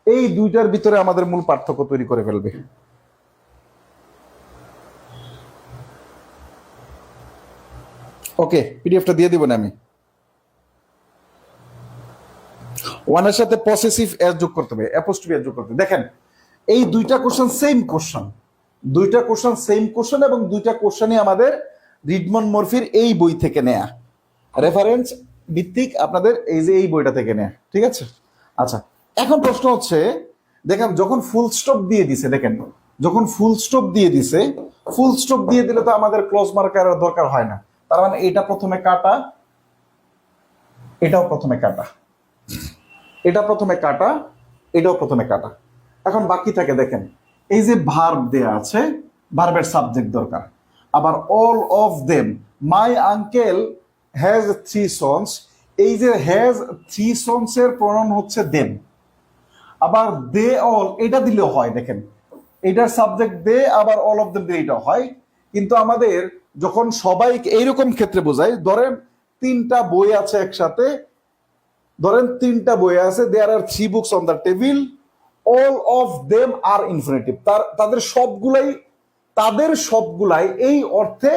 এই দুইটার ভিতরে আমাদের মূল পার্থক্য তৈরি করে ফেলবে। ওকে, পিডিএফটা দিয়ে দিবেন আমি। ওয়ানের সাথে পসেসিভ এর যোগ করতে হবে, অ্যাপোস্ট্রফি এর যোগ করতে হবে। দেখেন, এই দুইটা কোশ্চেন সেম কোশ্চেন, এবং দুইটা কোশ্চেনই আমাদের রিডমন্ড মরফির এই বই থেকে নেয়া, রেফারেন্স ভিত্তিক আপনাদের এই বইটা থেকে নেয়া। ঠিক আছে? আচ্ছা, এখন প্রশ্ন হচ্ছে, দেখেন যখন ফুল স্টপ দিয়ে দিছে, ফুল স্টপ দিয়ে দিলে তো আমাদের ক্লোজ মার্কারের দরকার হয় না। তার মানে এটা প্রথমে কাটা, এটাও প্রথমে কাটা, এটাও প্রথমে কাটা। এখন বাকি থাকে, দেখেন এই যে ভার্ব দেয়া আছে, ভার্বের সাবজেক্ট দরকার। আবার all of them, my uncle has 3 sons, এই যে হ্যাজ 3 সন্স এর প্রনাউন হচ্ছে দেম। আবার দে অল, এটা দিলেও হয়। দেখেন, এটার সাবজেক্ট দে, আবার অল অফ দেম দিয়ে এটা হয়। কিন্তু আমাদের যখন সবাইকে এইরকম ক্ষেত্রে বোঝায়, ধরেন 3টা বই আছে একসাথে, there are 3 books on the table, all of them are infinitive. তাদের সবগুলাই এই অর্থে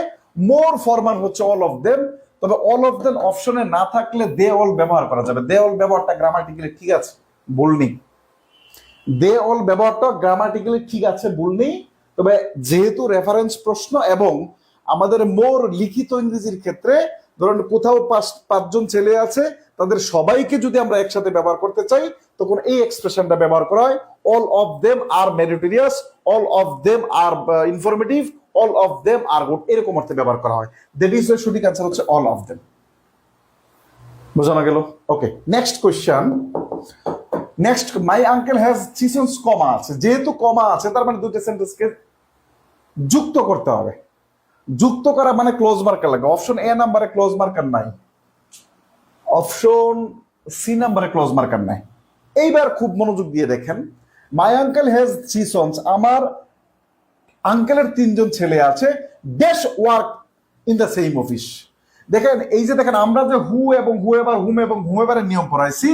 মোর ফরমান হচ্ছে অল অফ দেম। তবে অল অফ দেম অপশনে না থাকলে দে অল ব্যবহার করা যাবে। দে অল ব্যবহারটা গ্রামাটিক্যালি ঠিক আছে, বলনি। তবে যেহেতু রেফারেন্স প্রশ্ন এবং আমাদের মোর লিখিত ইংরেজির ক্ষেত্রে ধরুন কোথাও 5 জন ছেলে আছে, তাদের সবাইকে যদি আমরা একসাথে ব্যবহার করতে চাই, তখন এই এক্সপ্রেশনটা ব্যবহার করা হয়, all of them are meritorious, all of them are informative, all of them are good, এরকম অর্থে ব্যবহার করা হয়। দ্যাট ইজ দ্য সঠিক অ্যান্সার হচ্ছে অল অফ দেম। বোঝানো গেল? Okay, next question. My uncle has 3 sons, comma আছে। যেহেতু কমা আছে, তার মানে দুটো সেন্টেন্সকে যুক্ত করতে হবে। যুক্ত করা মানে ক্লোজ মার্কার লাগে। অপশন এ নাম্বারে ক্লোজ মার্কার নাই, অপশন সি নাম্বারে ক্লোজ মার্কার নাই। এইবার খুব মনোযোগ দিয়ে দেখেন, মাই আঙ্কেল হ্যাজ 3 সন্স, আমার আঙ্কেলের 3 জন ছেলে আছে, dash work in the same office. দেখেন, এই যে দেখেন আমরা যে হু এবং হুএভার, হুম এবং হুএভারের নিয়ম পড়াইছি,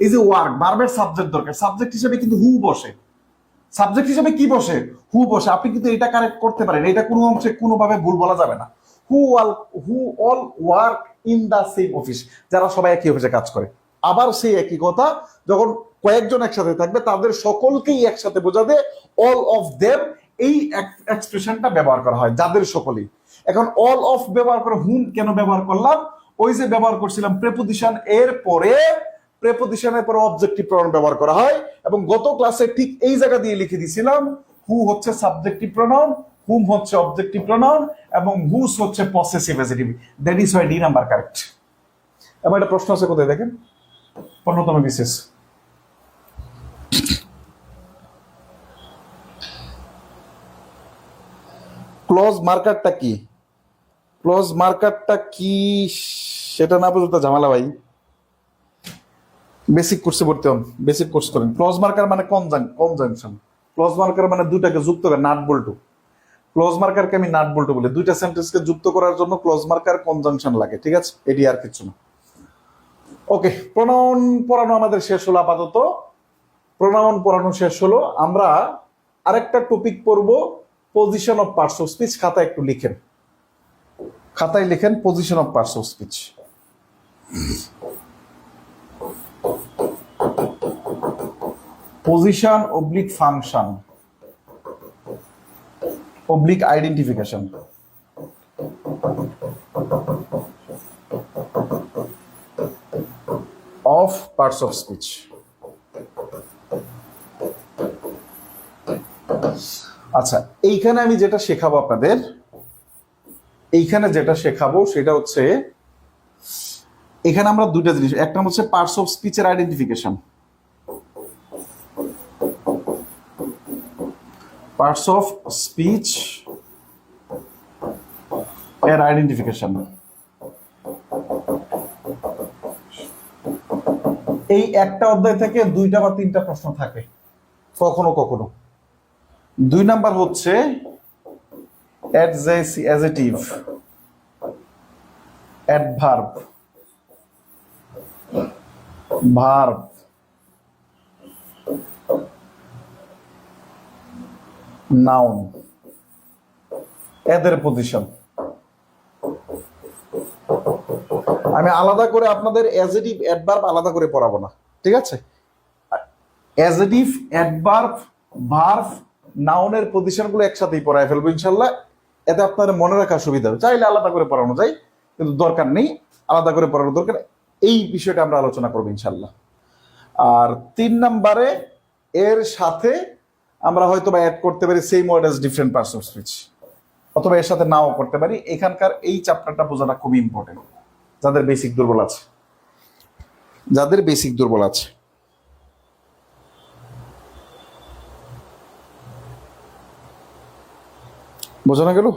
এই যে ওয়ার্ক, ভার্বের সাবজেক্ট দরকার, সাবজেক্ট হিসেবে কিন্তু হু বসে, সাবজেক্ট হিসেবে কি বসে? হু বসে। আপনি কিন্তু এটা কারেক্ট করতে পারেন, এটা কোনো অংশে কোনোভাবে ভুল বলা যাবে না। Who all work in the same office, যারা সবাই একই অফিসে কাজ করে। আবার সেই একই কথা, যখন কয়েকজন একসাথে থাকবে তাদের সকলকেই একসাথে বোঝাতে অল অফ দেম, এই এক্সপ্রেশনটা ব্যবহার করা হয়, যাদের সকলেই। এখন অল অফ ব্যবহার করে হুম কেন ব্যবহার করলাম? ওই যে ব্যবহার করছিলাম প্রেপোজিশন, এর পরে প্রেপোজিশনের পরে অবজেক্টিভ প্রনাউন ব্যবহার করা হয়, এবং গত ক্লাসে ঠিক এই জায়গা দিয়ে লিখে দিয়েছিলাম, হু হচ্ছে সাবজেক্টিভ প্রনাউন, হুম হচ্ছে অবজেক্টিভ প্রনাউন, এবং হুস হচ্ছে possessive adjective. That is Y D number correct. এবার একটা প্রশ্ন আছে, কোথায় দেখেন, 15তম বিশেষ। ক্লোজ মার্কারটা কি? ক্লোজ মার্কারটা কি সেটা না পর্যন্ত ঝামেলা ভাই। বেসিক কোর্সে ভর্তি হন, বেসিক কোর্স করেন। ক্লোজ মার্কার মানে কনজাংশন। ক্লোজ মার্কার মানে দুটাকে যুক্ত করে, নাট বল্টু। ক্লোজ মার্কারকে আমি নাট বল্টু বলি। দুইটা সেন্টেন্সকে যুক্ত করার জন্য ক্লোজ মার্কার কনজাংশন লাগে, ঠিক আছে? এটি আর কিছু না। ওকে, প্রোনাউন পড়ানো আমাদের শেষ হলো আপাতত। প্রোনাউন পড়ানো শেষ হলো। আমরা আরেকটা টপিক পড়বো, position of parts of speech. খাতায় একটু লিখেন, খাতায় লিখেন position of parts of speech. Position oblique function oblique identification. Of parts of speech. আচ্ছা, এইখানে আমি যেটা শেখাবো আপনাদের, এইখানে যেটা শেখাবো সেটা হচ্ছে, এখানে আমরা দুইটা জিনিস, একটা হচ্ছে পার্টস অফ স্পিচের আইডেন্টিফিকেশন, পার্টস অফ স্পিচ এর আইডেন্টিফিকেশন। এই একটা অধ্যায় থেকে দুইটা বা তিনটা প্রশ্ন থাকে কখনো কখনো। 2 নাম্বার হচ্ছে অ্যাডজেটিভ, অ্যাডভার্ব, ভার্ব, নাউন, এদের পজিশন। আমি আলাদা করে আপনাদের অ্যাডজেটিভ, অ্যাডভার্ব আলাদা করে পড়াবো না, ঠিক আছে? অ্যাডজেটিভ, অ্যাডভার্ব, ভার্ব, নাউনের পজিশনগুলো একসাথেই পড়ায় ফেলবো ইনশাল্লাহ। এতে আপনাদের মনে রাখার সুবিধা হবে। চাইলে আলাদা করে পড়ানো যায়, কিন্তু দরকার নেই, আলাদা করে পড়ানোর দরকার। এই বিষয়টা আমরা আলোচনা করবো ইনশাল্লাহ। আর 3 নাম্বারে এর সাথে আমরা হয়তো বা অ্যাড করতে পারি same word as different parts of speech, অথবা এর সাথে নাও করতে পারি। এখানকার এই চ্যাপ্টারটা বোঝাটা খুবই ইম্পর্টেন্ট যাদের বেসিক দুর্বল আছে, যাদের বেসিক দুর্বল আছে। বোঝানো গেল?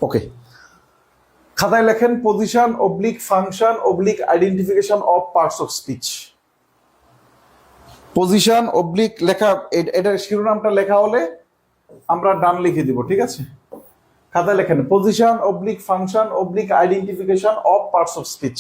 ওকে, খাতায় লেখেন position oblique function oblique identification of parts of speech. Position oblique লেখা, এটার শিরোনামটা লেখা হলে আমরা ডান লিখে দিব, ঠিক আছে? খাতায় লেখেন position oblique function oblique identification of parts of speech.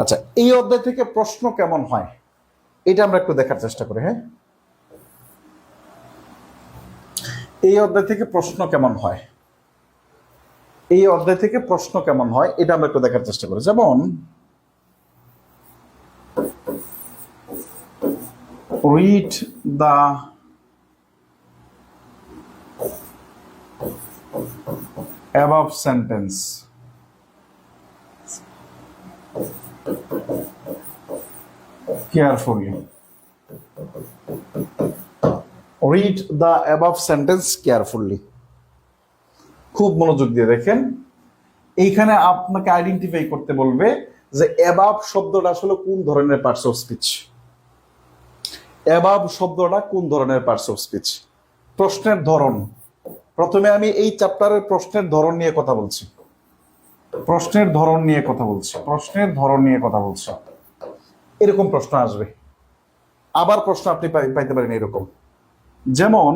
আচ্ছা, এই অধ্যায় থেকে প্রশ্ন কেমন হয় এটা আমরা একটু দেখার চেষ্টা করি। হ্যাঁ, এই অধ্যায় থেকে প্রশ্ন কেমন হয়, এই অধ্যায় থেকে প্রশ্ন কেমন হয় এটা আমরা একটু দেখার চেষ্টা করি। যেমন read the above sentence carefully. Read the above sentence carefully. খুব মনোযোগ দিয়ে দেখেন। এইখানে আপনাকে আইডেন্টিফাই করতে বলবে যে অ্যাবাভ শব্দটা আসলে কোন ধরনের পার্টস অফ স্পিচ। অ্যাবাভ শব্দটা কোন ধরনের পার্টস অফ স্পিচ। প্রশ্নের ধরন, প্রথমে আমি এই চ্যাপ্টারের প্রশ্নের ধরন নিয়ে কথা বলছি, প্রশ্নের ধরন নিয়ে কথা বলছি, প্রশ্নের ধরন নিয়ে কথা বলছি। এরকম প্রশ্ন আসবে। আবার প্রশ্ন আপনি পাইতে পারেন এরকম, যেমন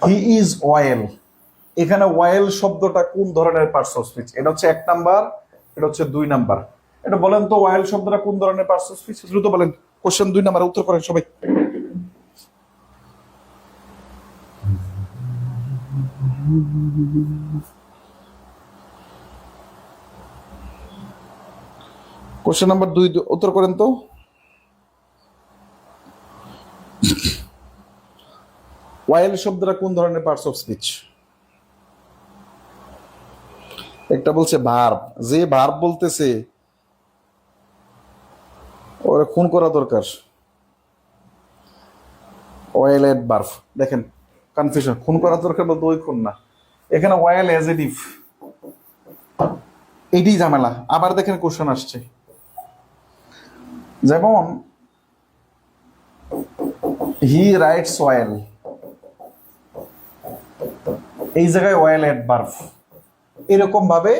হি ইজ ওয়েল, এখানে ওয়েল শব্দটা কোন ধরনের পার্টস অফ স্পিচ? এটা হচ্ছে 1 নাম্বার, এটা হচ্ছে 2 নাম্বার। এটা বলেন তো ওয়েল শব্দটা কোন ধরনের পার্টস অফ স্পিচ? দ্রুত বলেন। কোশ্চেন 2 নাম্বার, উত্তর করেন সবাই। কোশ্চেন নাম্বার 2 উত্তর করেন তো। ওয়েল শব্দটা কোন ধরনের পার্টস অফ স্পিচ? একটা বলছে ভার্ব, যে ভার্ব বলতেছে ওরা খুন করা দরকার। ওয়েল এড ভার্ব, দেখেন কনফিউশন, খুন করা দরকার বলতে ওই খুন না, এখানে ওয়েল অ্যাজেটিভ, এটি ঝামেলা। আবার দেখেন কোশ্চেন আসছে, যেমন হি রাইটস ওয়েল, এই জায়গায় ওয়েল এড ভার্ব। এরকম ভাবে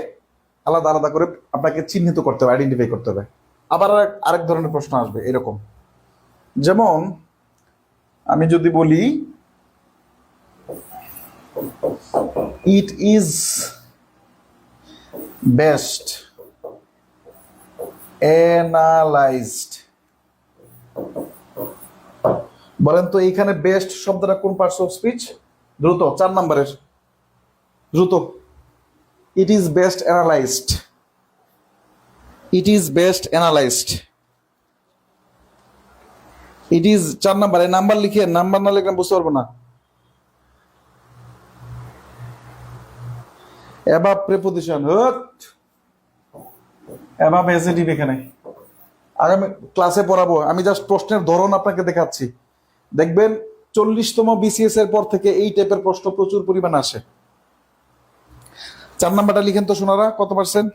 আলাদা আলাদা করে আপনাকে চিহ্নিত করতে হবে, আইডেন্টিফাই করতে হবে। আবার আরেক ধরনের প্রশ্ন আসবে এরকম, যেমন আমি যদি বলি ইট ইজ বেস্ট অ্যানালাইজড, বলেন তো এইখানে বেস্ট শব্দটা কোন পার্টস অফ স্পিচ? দ্রুত 4 নাম্বারের, দ্রুত। It is best analysed, it is best analysed, it is 4 number. Number লিখে, নাম্বার না লিখলে বুঝতে পারবো না। অ্যাবাভ প্রিপোজিশন, অ্যাবাভ অ্যাজেটিভ এখানে। আগামী ক্লাসে পড়াবো, আমি জাস্ট প্রশ্নের ধরন আপনাকে দেখাচ্ছি। দেখবেন 40তম বিসিএস এর পর থেকে এই টাইপের প্রশ্ন প্রচুর পরিমাণ আসে। 4 নাম্বারটা লিখেন তো সোনারা, কত পার্সেন্ট?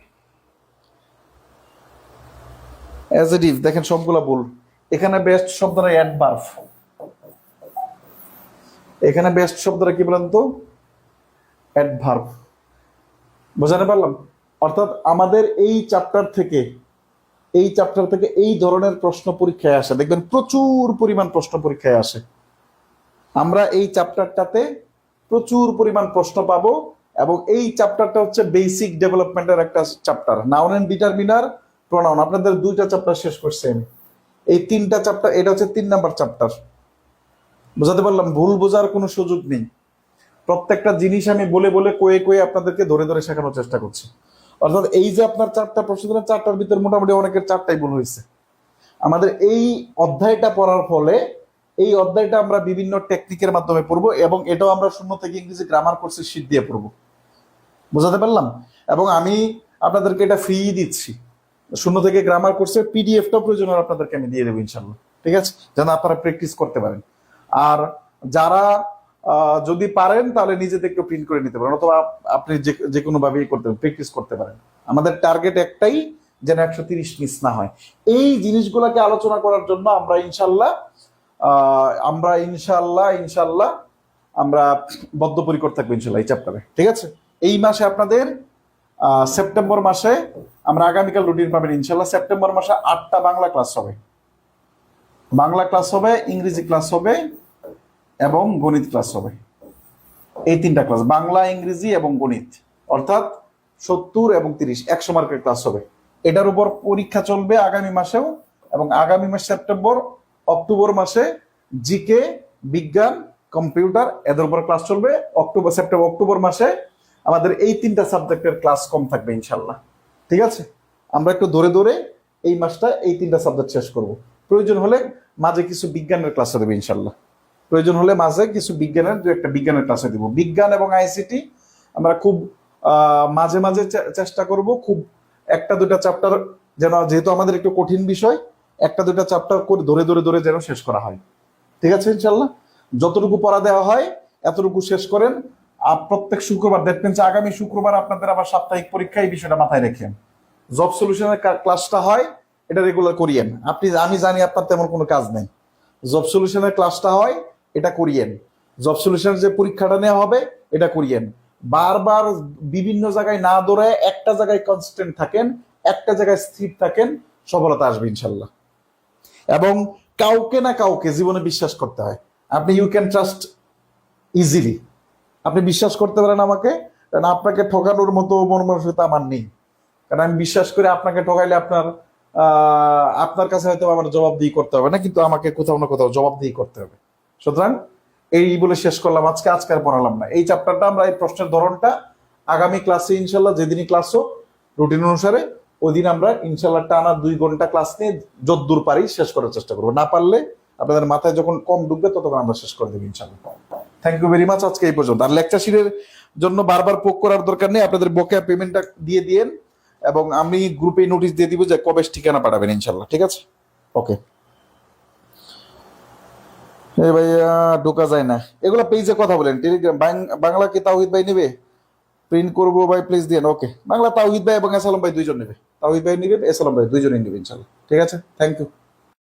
অ্যাজেটিভ, দেখেন সবগুলা ভুল। এখানে বেস্ট শব্দটা অ্যাডভার্ব, এখানে বেস্ট শব্দটা কি বলেন তো? অ্যাডভার্ব। বোঝাতে পারলাম? অর্থাৎ আমাদের এই চ্যাপ্টার থেকে এই ধরনের প্রশ্ন পরীক্ষায় আসে, দেখবেন প্রচুর পরিমাণ প্রশ্ন পরীক্ষায় আসে। আমরা এই চ্যাপ্টারটাতে প্রচুর পরিমাণ প্রশ্ন পাবো, এবং এই চ্যাপ্টারটা হচ্ছে বেসিক ডেভেলপমেন্টের একটা chapter. Noun and determiner, pronoun, আপনাদের 2টা চ্যাপ্টার শেষ করছেন। এই 3টা চ্যাপ্টার, এটা হচ্ছে 3 নাম্বার চ্যাপ্টার। বোঝাতে পারলাম? ভুল বোঝার কোনো সুযোগ নেই। প্রত্যেকটা জিনিস আমি বলে বলে কয়ে আপনাদেরকে ধরে ধরে শেখানোর চেষ্টা করছি। অর্থাৎ এই যে আপনার 4টা প্রশ্ন দিলেন, 4টার ভিতর মোটামুটি অনেকের 4টাই ভুল হয়েছে। আমাদের এই অধ্যায়টা পড়ার ফলে, এই অধ্যায়টা আমরা বিভিন্ন টেকনিকের মাধ্যমে পড়বো, এবং এটাও আমরা শূন্য থেকে ইংরেজি গ্রামার কোর্সের শীট দিয়ে পড়বো। বোঝাতে পারলাম? এবং আমি আপনাদেরকে এটা ফ্রি দিচ্ছি, শূন্য থেকে গ্রামার কোর্সের পিডিএফটা প্রয়োজন হলে আপনাদেরকে আমি দিয়ে দেবো ইনশাল্লাহ। ঠিক আছে, যেন আপনারা প্র্যাকটিস করতে পারেন। আর যারা যদি পারেন তাহলে নিজেদের একটু প্রিন্ট করে নিতে পারেন, অথবা আপনি যে কোনো ভাবেই করতে পারেন, প্র্যাকটিস করতে পারেন। আমাদের টার্গেট একটাই, যেন 130 মিস না হয়। এই জিনিসগুলোকে আলোচনা করার জন্য আমরা ইনশাল্লাহ আমরা বদ্ধপরিকর থাকবো ইনশাল্লাহ এই চ্যাপ্টারে। ঠিক আছে, এই মাসে আপনাদের সেপ্টেম্বর মাসে আমরা আগামীকাল রুটিন পাবেন ইনশাল্লাহ। সেপ্টেম্বর মাসে 8টা বাংলা ক্লাস হবে, বাংলা ক্লাস হবে, ইংরেজি ক্লাস হবে, এবং গণিত ক্লাস হবে। এই 3টা ক্লাস, বাংলা, ইংরেজি এবং গণিত, অর্থাৎ 70 এবং 30, 100 মার্কের ক্লাস হবে। এটার উপর পরীক্ষা চলবে আগামী মাসেও, এবং আগামী মাস সেপ্টেম্বর, অক্টোবর মাসে জিকে, বিজ্ঞান, কম্পিউটার, এদের উপর ক্লাস চলবে। অক্টোবর মাসে আমাদের এই 3টা সাবজেক্টের ক্লাস কম থাকবে ইনশাল্লাহ। ঠিক আছে, আমরা একটু ধরে ধরে এই মাসটা এই 3টা সাবজেক্ট শেষ করব। প্রয়োজন হলে মাঝে কিছু বিজ্ঞানের ক্লাসে দেবে ইনশাল্লাহ, প্রয়োজন হলে মাঝে কিছু বিজ্ঞানের 2-1টা বিজ্ঞানের ক্লাসে দিব। বিজ্ঞান এবং আইসিটি আমরা খুব মাঝে মাঝে চেষ্টা করব, খুব 1টা-2টা চ্যাপ্টার, যেন, যেহেতু আমাদের একটু কঠিন বিষয়, 1টা-2টা চ্যাপ্টার করে ধরে ধরে ধরে যেন শেষ করা হয়। ঠিক আছে, ইনশাল্লাহ যতটুকু পড়া দেওয়া হয় এতটুকু শেষ করেন। প্রত্যেক শুক্রবার, দ্যাট মিনস আগামী শুক্রবার আপনাদের আবার সাপ্তাহিক পরীক্ষা, এই বিষয়টা মাথায় রেখেন। জব সলিউশনের ক্লাসটা হয়, এটা রেগুলার করিয়েন। আমি জানি আপনার তেমন কোনো কাজ নেই, জব সলিউশনের ক্লাসটা হয়, এটা করিয়েন। জব সলিউশনের যে পরীক্ষাটা নেওয়া হবে, এটা করিয়েন। বারবার বিভিন্ন জায়গায় না দৌড়ায় একটা জায়গায় কনস্ট্যান্ট থাকেন, একটা জায়গায় স্থির থাকেন, সফলতা আসবে ইনশাল্লাহ। এবং কাউকে না কাউকে জীবনে বিশ্বাস করতে হয়। আপনি ইউ ক্যান ট্রাস্ট ইজিলি, আপনি বিশ্বাস করতে পারেন আমাকে, কারণ আপনাকে ঠকানোর মতো মন মানসিকতা আমার নেই। কারণ আমি বিশ্বাস করি আপনাকে ঠকাইলে আপনার কাছে হয়তো আমার জবাবদিহি করতে হবে না, কিন্তু আমাকে কোথাও না কোথাও জবাবদিহি করতে হবে। সুতরাং এই বলে শেষ করলাম আজকে আর পড়ালাম না এই চ্যাপ্টারটা। আমরা এই প্রশ্নের ধরনটা আগামী ক্লাসে ইনশাল্লাহ, যেদিনই ক্লাস হোক রুটিন অনুসারে, ওই দিন আমরা ইনশাল্লাহ টানা 2 ঘন্টা ক্লাস নিয়ে যতদূর পারি শেষ করার চেষ্টা করবো। না পারলে আপনাদের মাথায় যখন কম ঢুকবে ততক্ষণ আমরা শেষ করে দেবো ইনশাল্লাহ। থ্যাংক ইউ ভেরি মাচ, আজকে এই পর্যন্ত। আর লেকচার শিটের জন্য বারবার পোক করার দরকার নেই, আপনাদের বকেয়া পেমেন্টটা দিয়ে দিয়েন এবং আমি গ্রুপে নোটিশ দিয়ে দিব যে কবে ঠিকানা পাঠাবেন ইনশাল্লাহ। ঠিক আছে, ওকে। এ ভাইয়া ঢোকা যায় না, এগুলো পেজে কথা বলেন। টেলিগ্রাম বাংলা কি তাওহিদ ভাই নেবে? প্রিন্ট করবো ভাই, প্লিজ দিয়েন। ওকে, বাংলা তাওহিদ ভাই এবং এসালাম ভাই দুইজন নেবে। তাওহিদ ভাই নেবেন, এসালাম ভাই দুইজনই নেবে ইনশাল্লাহ। ঠিক আছে, থ্যাংক ইউ।